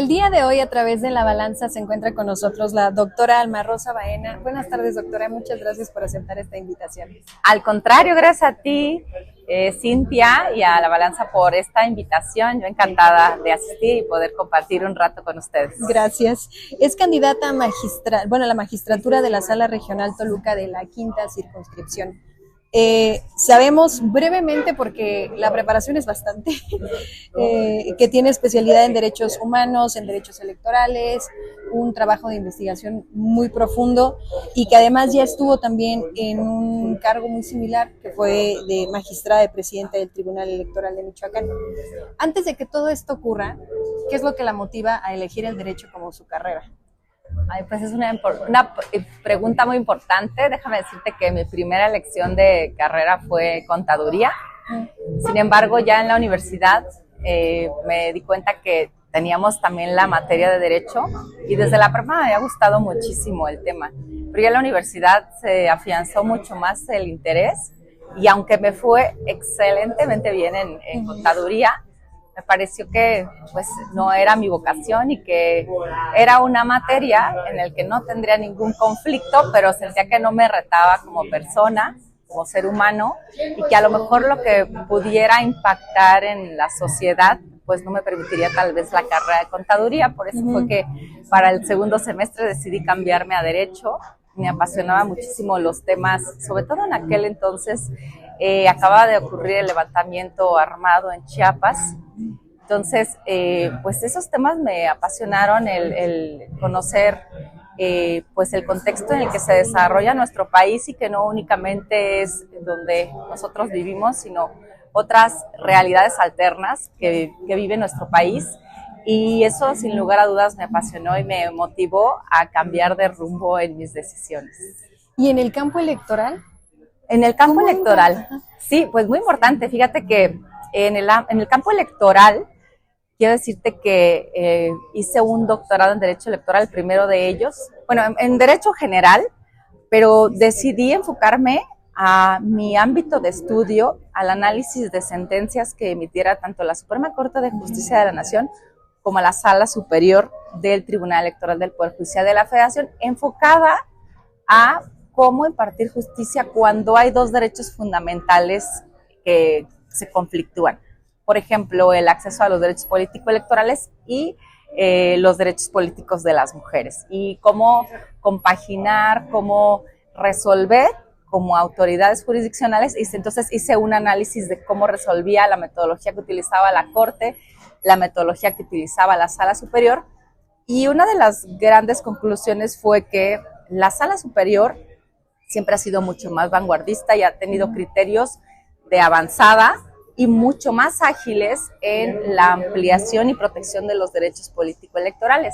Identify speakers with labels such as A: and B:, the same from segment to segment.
A: El día de hoy, a través de La Balanza, se encuentra con nosotros la doctora Alma Rosa Baena. Buenas tardes, doctora. Muchas gracias por aceptar esta invitación.
B: Al contrario, gracias a ti, Cintia, y a La Balanza por esta invitación. Yo encantada de asistir y poder compartir un rato con ustedes.
A: Gracias. Es candidata a la magistratura de la Sala Regional Toluca de la Quinta Circunscripción. Sabemos brevemente, porque la preparación es bastante, que tiene especialidad en derechos humanos, en derechos electorales, un trabajo de investigación muy profundo y que además ya estuvo también en un cargo muy similar, que fue de magistrada de presidenta del Tribunal Electoral de Michoacán. Antes de que todo esto ocurra, ¿qué es lo que la motiva a elegir el derecho como su carrera?
B: Ay, pues es una pregunta muy importante. Déjame decirte que mi primera elección de carrera fue contaduría. Sin embargo, ya en la universidad me di cuenta que teníamos también la materia de derecho y desde la prepa me había gustado muchísimo el tema. Pero ya en la universidad se afianzó mucho más el interés y aunque me fue excelentemente bien en contaduría, me pareció que pues no era mi vocación y que era una materia en la que no tendría ningún conflicto, pero sentía que no me retaba como persona, como ser humano, y que a lo mejor lo que pudiera impactar en la sociedad pues no me permitiría tal vez la carrera de contaduría. Por eso fue que para el segundo semestre decidí cambiarme a Derecho. Me apasionaba muchísimo los temas, sobre todo en aquel entonces acababa de ocurrir el levantamiento armado en Chiapas. Entonces, pues esos temas me apasionaron, el conocer pues el contexto en el que se desarrolla nuestro país y que no únicamente es donde nosotros vivimos, sino otras realidades alternas que vive nuestro país. Y eso, sin lugar a dudas, me apasionó y me motivó a cambiar de rumbo en mis decisiones.
A: ¿Y en el campo electoral?
B: En el campo electoral, sí, pues muy importante. Fíjate que en el campo electoral, quiero decirte que hice un doctorado en Derecho Electoral, el primero de ellos, bueno, en Derecho General, pero decidí enfocarme a mi ámbito de estudio, al análisis de sentencias que emitiera tanto la Suprema Corte de Justicia de la Nación como la Sala Superior del Tribunal Electoral del Poder Judicial de la Federación, enfocada a cómo impartir justicia cuando hay dos derechos fundamentales que se conflictúan. Por ejemplo, el acceso a los derechos político-electorales y los derechos políticos de las mujeres. Y cómo compaginar, cómo resolver como autoridades jurisdiccionales. Entonces hice un análisis de cómo resolvía la metodología que utilizaba la Corte, la metodología que utilizaba la Sala Superior. Y una de las grandes conclusiones fue que la Sala Superior siempre ha sido mucho más vanguardista y ha tenido criterios de avanzada y mucho más ágiles en la ampliación y protección de los derechos político-electorales.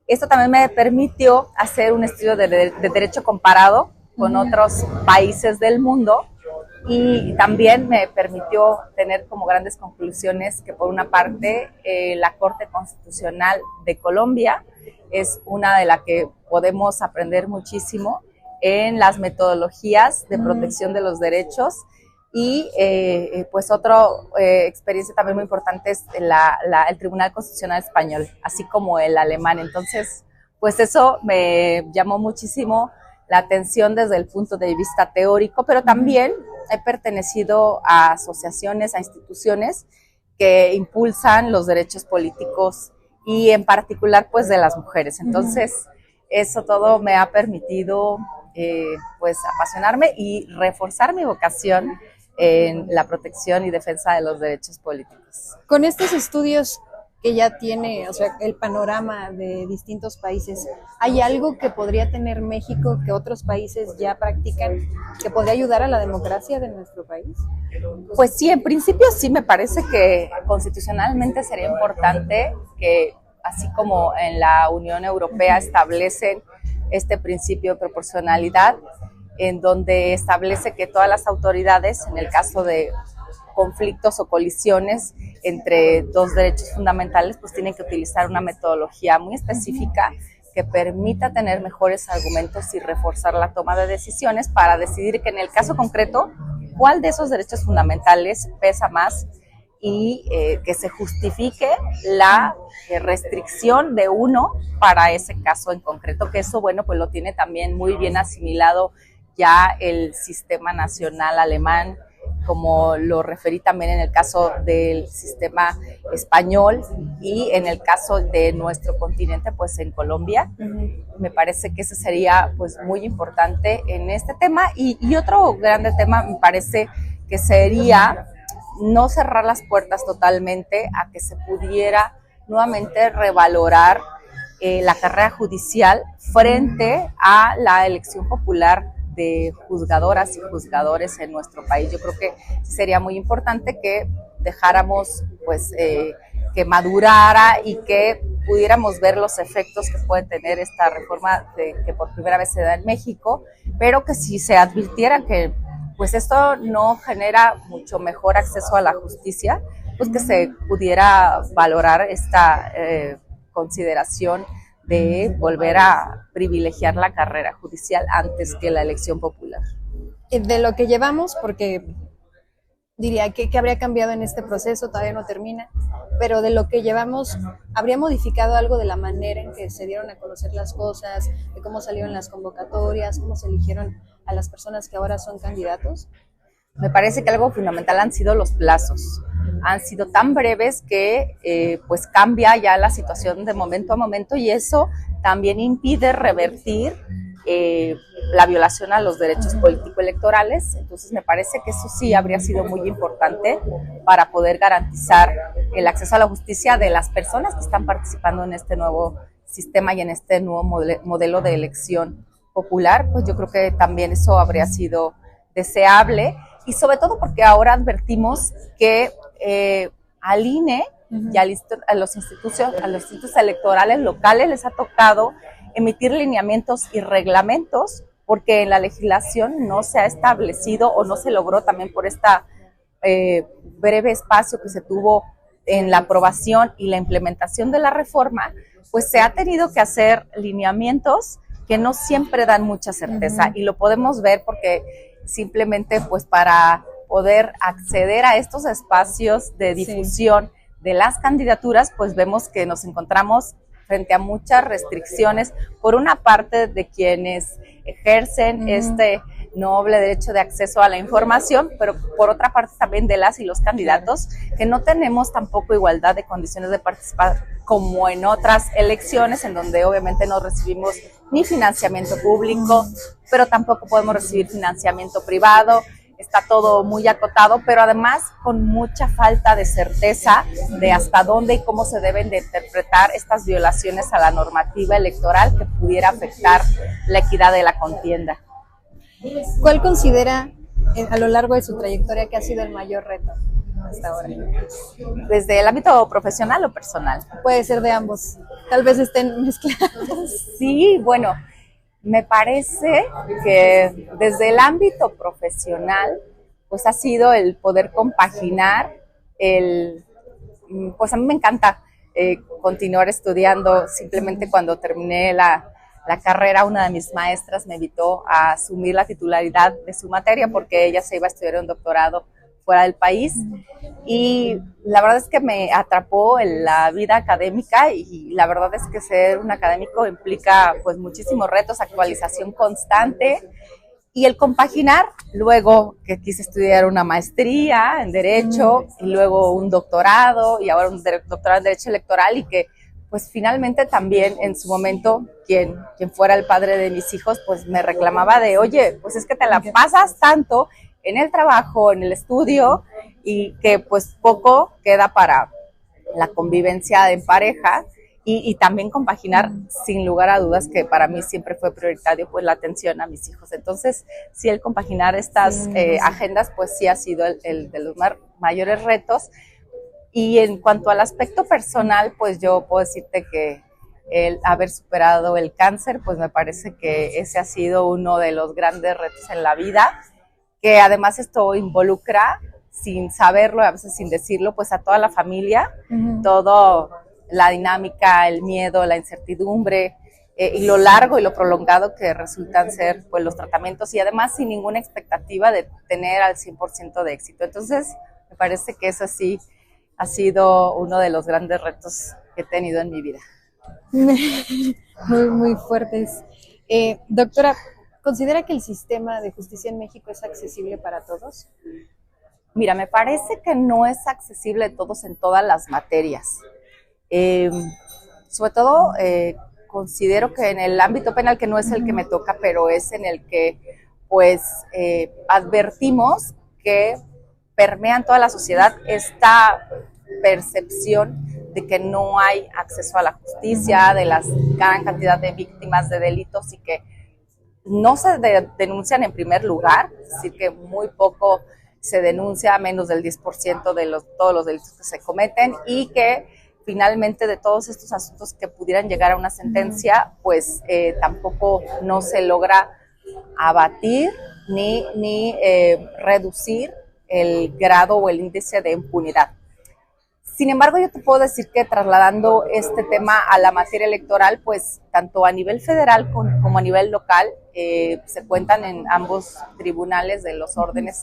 B: Esto también me permitió hacer un estudio de derecho comparado con otros países del mundo y también me permitió tener como grandes conclusiones que, por una parte, la Corte Constitucional de Colombia es una de las que podemos aprender muchísimo en las metodologías de protección de los derechos. Y pues otra experiencia también muy importante es el Tribunal Constitucional Español, así como el alemán. Entonces, pues eso me llamó muchísimo la atención desde el punto de vista teórico, pero también he pertenecido a asociaciones, a instituciones que impulsan los derechos políticos y en particular pues de las mujeres. Entonces, eso todo me ha permitido pues apasionarme y reforzar mi vocación en la protección y defensa de los derechos políticos.
A: Con estos estudios que ya tiene, o sea, el panorama de distintos países, ¿hay algo que podría tener México que otros países ya practican, que podría ayudar a la democracia de nuestro país?
B: Pues sí, en principio sí, me parece que constitucionalmente sería importante que, así como en la Unión Europea establecen este principio de proporcionalidad, en donde establece que todas las autoridades, en el caso de conflictos o colisiones entre dos derechos fundamentales, pues tienen que utilizar una metodología muy específica que permita tener mejores argumentos y reforzar la toma de decisiones para decidir que en el caso concreto, cuál de esos derechos fundamentales pesa más y que se justifique la restricción de uno para ese caso en concreto, que eso, bueno, pues lo tiene también muy bien asimilado ya el sistema nacional alemán, como lo referí también en el caso del sistema español y en el caso de nuestro continente, pues en Colombia. Me parece que ese sería pues muy importante en este tema. Y otro grande tema me parece que sería no cerrar las puertas totalmente a que se pudiera nuevamente revalorar la carrera judicial frente a la elección popular de juzgadoras y juzgadores en nuestro país. Yo creo que sería muy importante que dejáramos pues que madurara y que pudiéramos ver los efectos que puede tener esta reforma que por primera vez se da en México, pero que si se advirtiera que pues esto no genera mucho mejor acceso a la justicia, pues que se pudiera valorar esta consideración de volver a privilegiar la carrera judicial antes que la elección popular.
A: De lo que llevamos, porque diría que habría cambiado en este proceso, todavía no termina, pero de lo que llevamos, ¿habría modificado algo de la manera en que se dieron a conocer las cosas, de cómo salieron las convocatorias, cómo se eligieron a las personas que ahora son candidatos?
B: Me parece que algo fundamental han sido los plazos. Han sido tan breves que pues cambia ya la situación de momento a momento y eso también impide revertir la violación a los derechos político-electorales. Entonces me parece que eso sí habría sido muy importante para poder garantizar el acceso a la justicia de las personas que están participando en este nuevo sistema y en este nuevo modelo de elección popular. Pues yo creo que también eso habría sido deseable y sobre todo porque ahora advertimos que al INE y a los institutos electorales locales les ha tocado emitir lineamientos y reglamentos porque en la legislación no se ha establecido o no se logró también por esta breve espacio que se tuvo en la aprobación y la implementación de la reforma, pues se ha tenido que hacer lineamientos que no siempre dan mucha certeza y lo podemos ver porque simplemente pues para poder acceder a estos espacios de difusión de las candidaturas, pues vemos que nos encontramos frente a muchas restricciones, por una parte de quienes ejercen este noble derecho de acceso a la información, pero por otra parte también de las y los candidatos, que no tenemos tampoco igualdad de condiciones de participar como en otras elecciones, en donde obviamente no recibimos ni financiamiento público, pero tampoco podemos recibir financiamiento privado. Está todo muy acotado, pero además con mucha falta de certeza de hasta dónde y cómo se deben de interpretar estas violaciones a la normativa electoral que pudiera afectar la equidad de la contienda.
A: ¿Cuál considera a lo largo de su trayectoria que ha sido el mayor reto hasta ahora?
B: ¿Desde el ámbito profesional o personal?
A: Puede ser de ambos, tal vez estén mezclados.
B: Sí, bueno, me parece que desde el ámbito profesional, pues ha sido el poder compaginar pues a mí me encanta continuar estudiando. Simplemente cuando terminé la carrera, una de mis maestras me invitó a asumir la titularidad de su materia porque ella se iba a estudiar un doctorado fuera del país y la verdad es que me atrapó en la vida académica y la verdad es que ser un académico implica pues muchísimos retos, actualización constante y el compaginar, luego que quise estudiar una maestría en Derecho y luego un doctorado y ahora un doctorado en Derecho Electoral y que pues finalmente también en su momento quien fuera el padre de mis hijos pues me reclamaba de oye, pues es que te la pasas tanto en el trabajo, en el estudio y que pues poco queda para la convivencia en pareja y también compaginar sin lugar a dudas que para mí siempre fue prioritario pues la atención a mis hijos. Entonces sí, el compaginar estas agendas pues sí ha sido el de los mayores retos. Y en cuanto al aspecto personal, pues yo puedo decirte que el haber superado el cáncer, pues me parece que ese ha sido uno de los grandes retos en la vida, que además esto involucra, sin saberlo, a veces sin decirlo, pues a toda la familia, todo la dinámica, el miedo, la incertidumbre, y lo largo y lo prolongado que resultan ser pues los tratamientos y además sin ninguna expectativa de tener al 100% de éxito. Entonces, me parece que eso sí ha sido uno de los grandes retos que he tenido en mi vida.
A: Muy fuertes. Doctora, ¿considera que el sistema de justicia en México es accesible para todos?
B: Mira, me parece que no es accesible a todos en todas las materias. Sobre todo, considero que en el ámbito penal, que no es el que me toca, pero es en el que, pues, advertimos que permean toda la sociedad esta percepción de que no hay acceso a la justicia, de la gran cantidad de víctimas de delitos y que no se denuncian en primer lugar, es decir, que muy poco se denuncia, menos del 10% de todos los delitos que se cometen, y que finalmente de todos estos asuntos que pudieran llegar a una sentencia, pues tampoco no se logra abatir ni reducir el grado o el índice de impunidad. Sin embargo, yo te puedo decir que trasladando este tema a la materia electoral, pues tanto a nivel federal como a nivel local, se cuentan en ambos tribunales de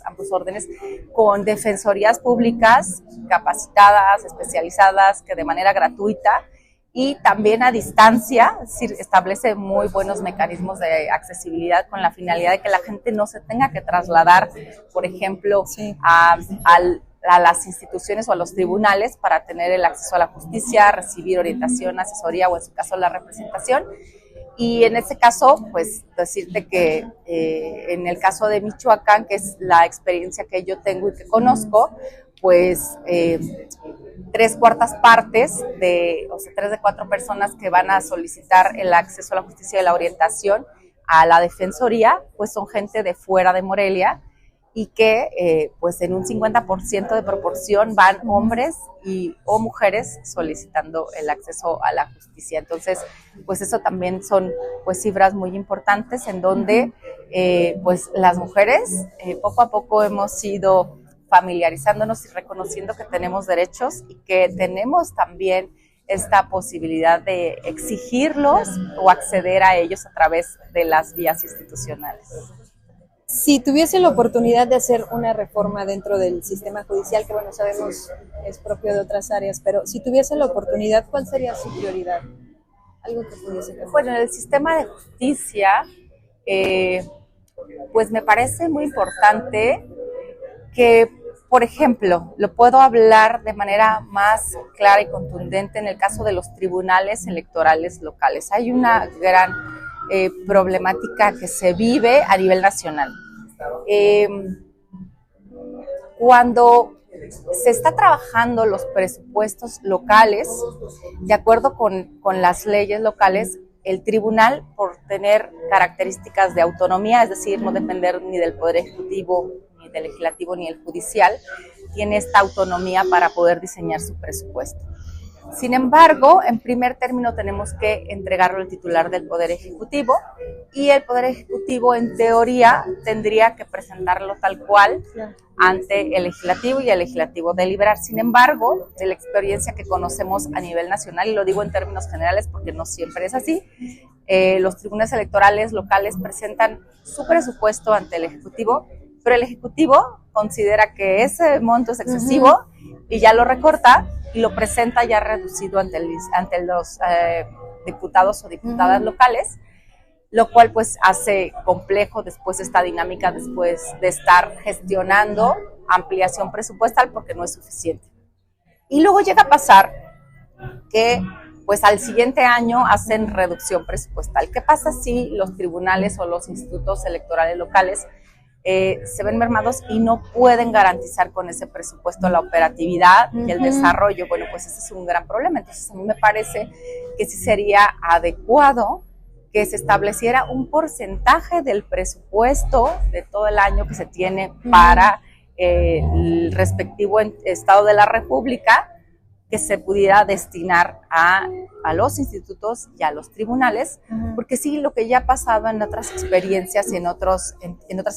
B: ambos órdenes, con defensorías públicas capacitadas, especializadas, que de manera gratuita y también a distancia, es decir, establece muy buenos mecanismos de accesibilidad con la finalidad de que la gente no se tenga que trasladar, por ejemplo,
A: sí,
B: a las instituciones o a los tribunales para tener el acceso a la justicia, recibir orientación, asesoría o en su caso la representación. Y en este caso, pues decirte que en el caso de Michoacán, que es la experiencia que yo tengo y que conozco, pues 3/4 partes o sea, 3 de 4 personas que van a solicitar el acceso a la justicia y la orientación a la defensoría, pues son gente de fuera de Morelia, y que pues en un 50% de proporción van hombres o mujeres solicitando el acceso a la justicia. Entonces, pues eso también son pues cifras muy importantes en donde pues las mujeres poco a poco hemos ido familiarizándonos y reconociendo que tenemos derechos y que tenemos también esta posibilidad de exigirlos o acceder a ellos a través de las vías institucionales.
A: Si tuviese la oportunidad de hacer una reforma dentro del sistema judicial, que bueno, sabemos es propio de otras áreas, pero si tuviese la oportunidad, ¿cuál sería su prioridad? Algo que pudiese cambiar.
B: Bueno, en el sistema de justicia, pues me parece muy importante que, por ejemplo, lo puedo hablar de manera más clara y contundente en el caso de los tribunales electorales locales. Hay una gran problemática que se vive a nivel nacional. Cuando se está trabajando los presupuestos locales, de acuerdo con las leyes locales, el tribunal, por tener características de autonomía, es decir, no depender ni del Poder Ejecutivo, ni del Legislativo, ni el Judicial, tiene esta autonomía para poder diseñar su presupuesto. Sin embargo, en primer término tenemos que entregarlo al titular del Poder Ejecutivo, y el Poder Ejecutivo en teoría tendría que presentarlo tal cual ante el Legislativo y el Legislativo deliberar. Sin embargo, de la experiencia que conocemos a nivel nacional, y lo digo en términos generales porque no siempre es así, los tribunales electorales locales presentan su presupuesto ante el Ejecutivo, pero el Ejecutivo considera que ese monto es excesivo y ya lo recorta y lo presenta ya reducido ante los diputados o diputadas locales, lo cual pues hace complejo después esta dinámica después de estar gestionando ampliación presupuestal porque no es suficiente. Y luego llega a pasar que pues al siguiente año hacen reducción presupuestal. ¿Qué pasa si los tribunales o los institutos electorales locales se ven mermados y no pueden garantizar con ese presupuesto la operatividad y el desarrollo? Bueno, pues ese es un gran problema. Entonces a mí me parece que sí sería adecuado que se estableciera un porcentaje del presupuesto de todo el año que se tiene para el respectivo Estado de la República, que se pudiera destinar a los institutos y a los tribunales, porque sí, lo que ya ha pasado en otras experiencias y en otras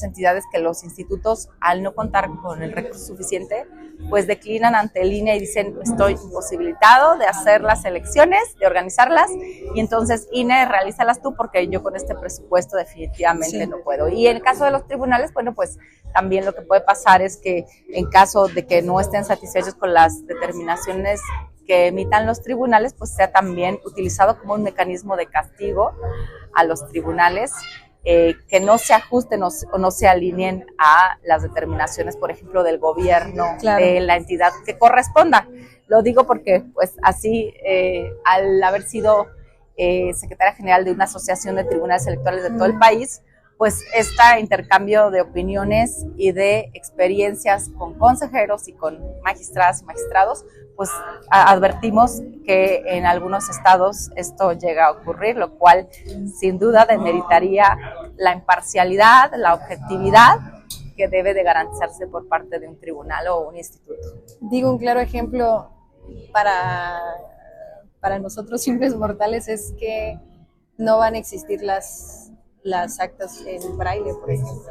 B: entidades, que los institutos, al no contar con el recurso suficiente, pues declinan ante el INE y dicen, estoy imposibilitado de hacer las elecciones, de organizarlas, y entonces INE, realízalas tú, porque yo con este presupuesto definitivamente no puedo. Y en el caso de los tribunales, bueno, pues también lo que puede pasar es que en caso de que no estén satisfechos con las determinaciones que emitan los tribunales, pues sea también utilizado como un mecanismo de castigo a los tribunales, que no se ajusten o no se alineen a las determinaciones, por ejemplo, del gobierno, de la entidad que corresponda. Lo digo porque, pues, así, al haber sido secretaria general de una asociación de tribunales electorales de todo el país, pues este intercambio de opiniones y de experiencias con consejeros y con magistradas y magistrados, pues advertimos que en algunos estados esto llega a ocurrir, lo cual sin duda demeritaría la imparcialidad, la objetividad que debe de garantizarse por parte de un tribunal o un instituto.
A: Digo, un claro ejemplo para nosotros simples mortales es que no van a existir las actas en braille, por ejemplo.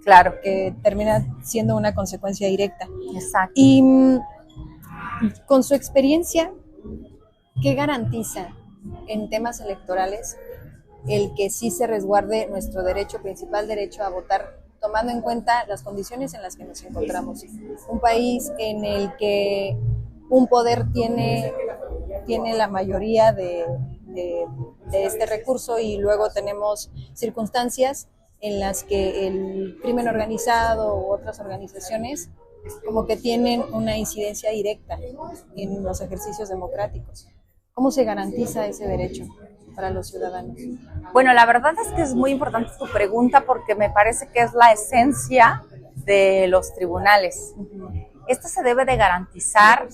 B: Claro.
A: Que termina siendo una consecuencia directa.
B: Exacto.
A: Y con su experiencia, ¿qué garantiza en temas electorales el que sí se resguarde nuestro principal derecho a votar, tomando en cuenta las condiciones en las que nos encontramos? Un país en el que un poder tiene la mayoría de este recurso, y luego tenemos circunstancias en las que el crimen organizado u otras organizaciones como que tienen una incidencia directa en los ejercicios democráticos. ¿Cómo se garantiza ese derecho para los ciudadanos?
B: Bueno, la verdad es que es muy importante tu pregunta, porque me parece que es la esencia de los tribunales. Esto se debe de garantizar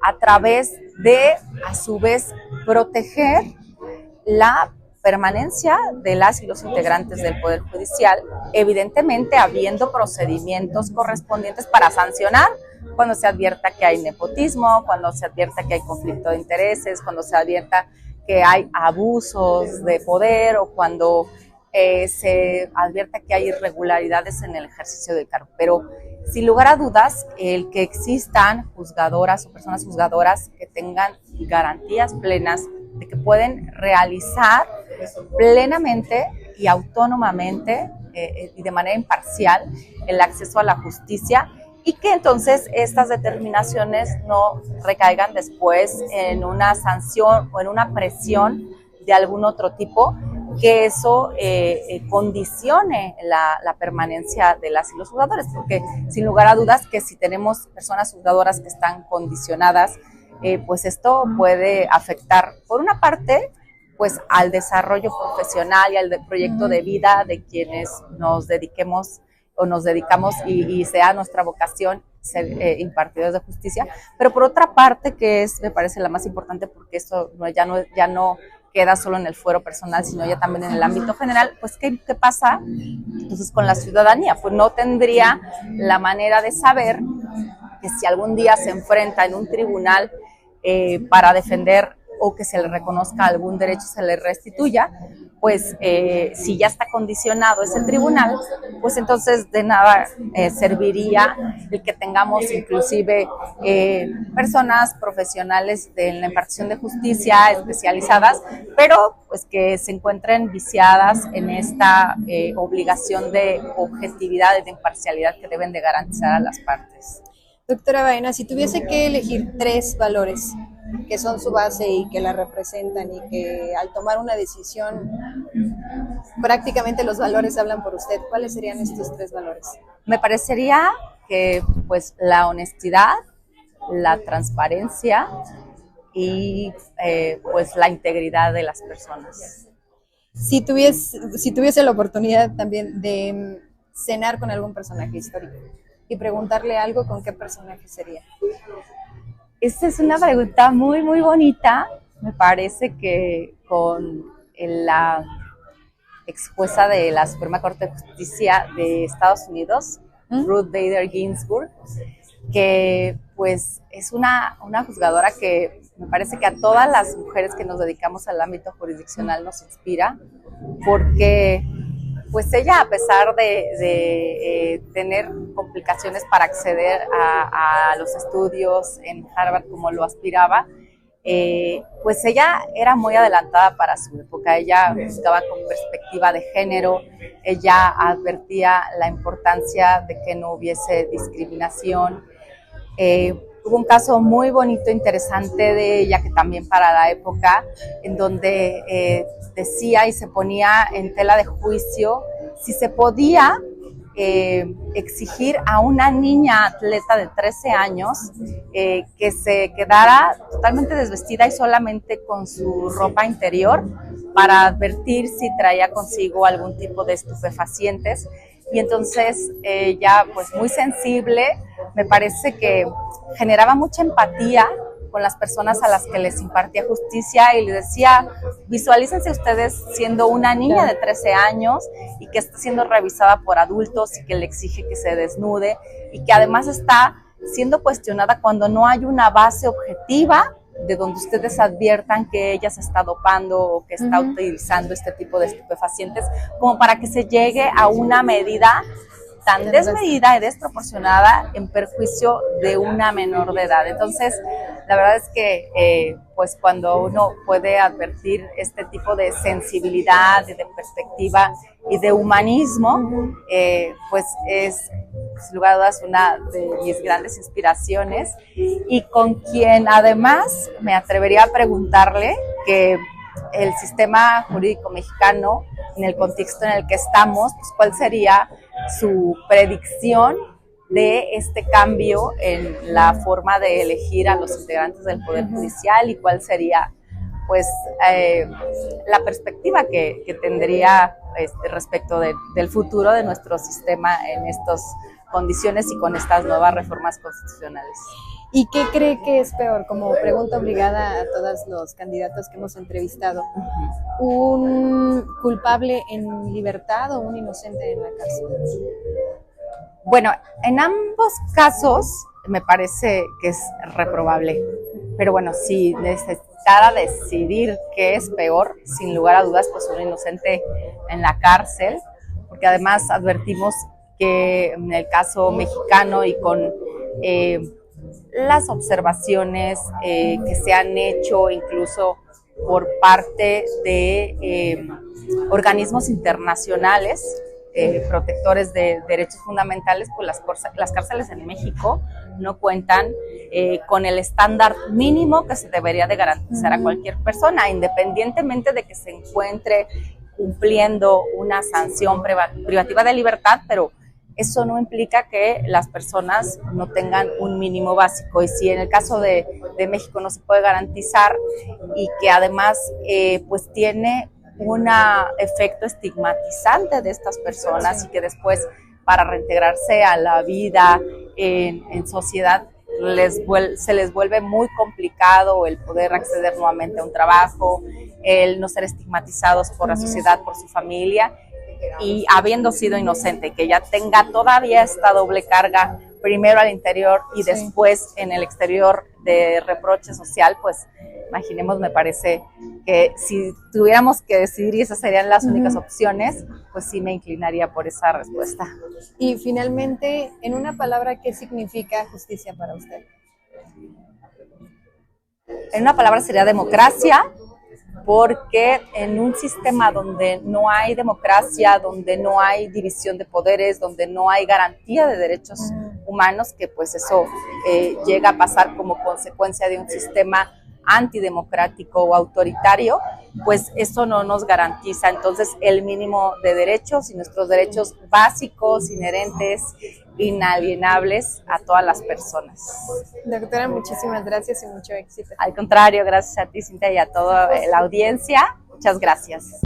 B: a través de, a su vez, proteger la permanencia de las y los integrantes del Poder Judicial, evidentemente habiendo procedimientos correspondientes para sancionar cuando se advierta que hay nepotismo, cuando se advierta que hay conflicto de intereses, cuando se advierta que hay abusos de poder, o cuando se advierta que hay irregularidades en el ejercicio del cargo. Pero sin lugar a dudas, el que existan juzgadoras o personas juzgadoras que tengan garantías plenas de que pueden realizar plenamente y autónomamente y de manera imparcial el acceso a la justicia, y que entonces estas determinaciones no recaigan después en una sanción o en una presión de algún otro tipo, que eso condicione la permanencia de las y los juzgadores, porque sin lugar a dudas que si tenemos personas juzgadoras que están condicionadas, pues esto puede afectar, por una parte, pues al desarrollo profesional y al proyecto de vida de quienes nos dediquemos o nos dedicamos y sea nuestra vocación ser impartidores de justicia, pero por otra parte, que es, me parece la más importante, porque esto ya no queda solo en el fuero personal, sino ya también en el ámbito general, pues ¿qué pasa entonces con la ciudadanía? Pues no tendría la manera de saber que si algún día se enfrenta en un tribunal para defender o que se le reconozca algún derecho, se le restituya, pues si ya está condicionado ese tribunal, pues entonces de nada serviría el que tengamos inclusive personas profesionales de la impartición de justicia especializadas, pero pues que se encuentren viciadas en esta obligación de objetividad y de imparcialidad que deben de garantizar a las partes.
A: Doctora Baena, si tuviese que elegir 3 valores que son su base y que la representan, y que al tomar una decisión prácticamente los valores hablan por usted, ¿cuáles serían estos 3 valores?
B: Me parecería que pues la honestidad, la transparencia y pues la integridad de las personas.
A: Si tuviese la oportunidad también de cenar con algún personaje histórico y preguntarle algo, ¿con qué personaje sería?
B: Esta es una pregunta muy, muy bonita. Me parece que con la ex jueza de la Suprema Corte de Justicia de Estados Unidos, Ruth Bader Ginsburg, que pues es una juzgadora que me parece que a todas las mujeres que nos dedicamos al ámbito jurisdiccional nos inspira, porque pues ella, a pesar de tener complicaciones para acceder a los estudios en Harvard como lo aspiraba, pues ella era muy adelantada para su época. Ella buscaba con perspectiva de género, ella advertía la importancia de que no hubiese discriminación. Hubo un caso muy bonito, interesante de ella, que también para la época, en donde decía y se ponía en tela de juicio si se podía exigir a una niña atleta de 13 años que se quedara totalmente desvestida y solamente con su ropa interior para advertir si traía consigo algún tipo de estupefacientes. Y entonces ella, pues muy sensible, me parece que generaba mucha empatía con las personas a las que les impartía justicia y les decía, visualícense ustedes siendo una niña de 13 años y que está siendo revisada por adultos y que le exige que se desnude y que además está siendo cuestionada cuando no hay una base objetiva de donde ustedes adviertan que ella se está dopando o que está utilizando este tipo de estupefacientes, como para que se llegue a una medida tan desmedida y desproporcionada en perjuicio de una menor de edad. Entonces, la verdad es que pues cuando uno puede advertir este tipo de sensibilidad, de perspectiva y de humanismo, pues es, sin lugar a dudas, una de mis grandes inspiraciones, y con quien además me atrevería a preguntarle que el sistema jurídico mexicano, en el contexto en el que estamos, pues cuál sería su predicción de este cambio en la forma de elegir a los integrantes del Poder Judicial y cuál sería pues la perspectiva que tendría respecto del futuro de nuestro sistema en estas condiciones y con estas nuevas reformas constitucionales.
A: ¿Y qué cree que es peor? Como pregunta obligada a todos los candidatos que hemos entrevistado. ¿Un culpable en libertad o un inocente en la cárcel?
B: Bueno, en ambos casos me parece que es reprobable. Pero bueno, si necesitara decidir qué es peor, sin lugar a dudas, pues un inocente en la cárcel, porque además advertimos que en el caso mexicano y con las observaciones que se han hecho incluso por parte de organismos internacionales protectores de derechos fundamentales, pues las cárceles en México no cuentan con el estándar mínimo que se debería de garantizar a cualquier persona, independientemente de que se encuentre cumpliendo una sanción privativa de libertad, pero eso no implica que las personas no tengan un mínimo básico. Y si en el caso de México no se puede garantizar y que además pues tiene un efecto estigmatizante de estas personas y que después para reintegrarse a la vida en sociedad se les vuelve muy complicado el poder acceder nuevamente a un trabajo, el no ser estigmatizados por la sociedad, por su familia, y habiendo sido inocente, que ya tenga todavía esta doble carga, primero al interior y después en el exterior de reproche social, pues imaginemos, me parece que si tuviéramos que decidir y esas serían las únicas opciones, pues sí me inclinaría por esa respuesta.
A: Y finalmente, en una palabra, ¿qué significa justicia para usted?
B: En una palabra sería democracia, porque en un sistema donde no hay democracia, donde no hay división de poderes, donde no hay garantía de derechos humanos, que pues eso llega a pasar como consecuencia de un sistema antidemocrático o autoritario, pues eso no nos garantiza entonces el mínimo de derechos y nuestros derechos básicos, inherentes, inalienables a todas las personas.
A: Doctora, muchísimas gracias y mucho éxito.
B: Al contrario, gracias a ti, Cintia, y a toda la audiencia. Muchas gracias.